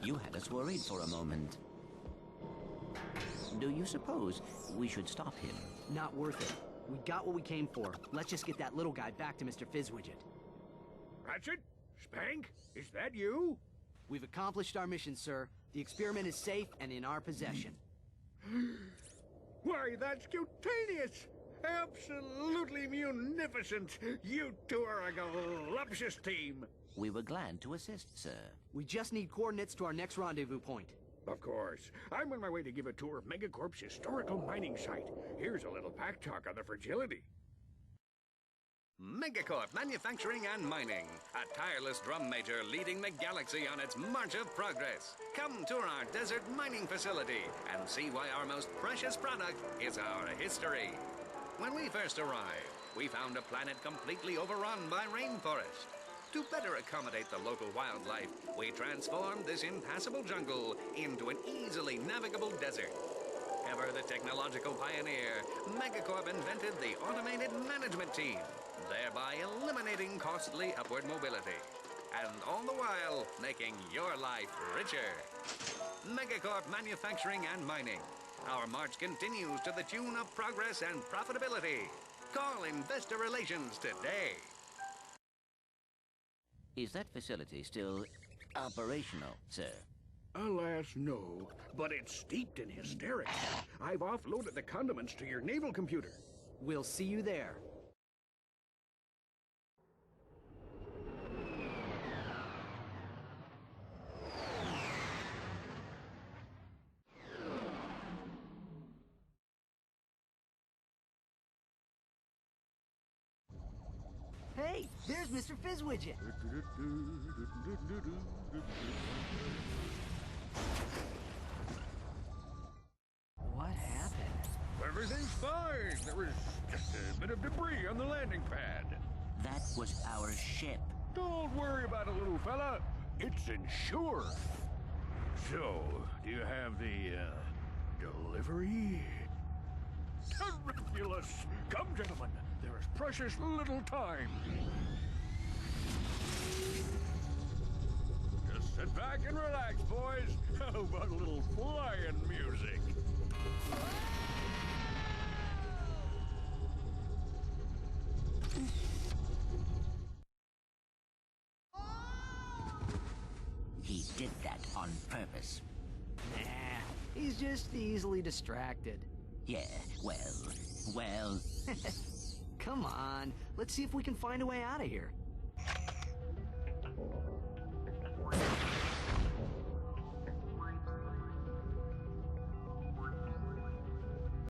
You had us worried for a moment. Do you suppose we should stop him? Not worth it. We got what we came for. Let's just get that little guy back to Mr. Fizzwidget. Ratchet? Spank? Is that you? We've accomplished our mission, sir. The experiment is safe and in our possession. Why, that's cutaneous! Absolutely munificent! You two are a galuptious team! We were glad to assist, sir. We just need coordinates to our next rendezvous point. Of course. I'm on my way to give a tour of Megacorp's historical mining site. Here's a little pack talk on the fragility. Megacorp Manufacturing and Mining, a tireless drum major leading the galaxy on its march of progress. Come tour our desert mining facility and see why our most precious product is our history. When we first arrived, we found a planet completely overrun by rainforest. To better accommodate the local wildlife, we transformed this impassable jungle into an easily navigable desert. Ever the technological pioneer, Megacorp invented the automated management team, thereby eliminating costly upward mobility, and all the while making your life richer. Megacorp Manufacturing and Mining. Our march continues to the tune of progress and profitability. Call Investor Relations today. Is that facility still operational, sir? Alas, no. But it's steeped in hysterics. I've offloaded the condiments to your naval computer. We'll see you there. Hey, there's Mr. Fizzwidget. What happened? Everything's fine. There was just a bit of debris on the landing pad. That was our ship. Don't worry about it, little fella. It's insured. So, do you have the, delivery? Terriculous! Come, gentlemen. There is precious little time. Just sit back and relax, boys. How about a little flying music? He did that on purpose. Nah, he's just easily distracted. Yeah, well... Come on, let's see if we can find a way out of here.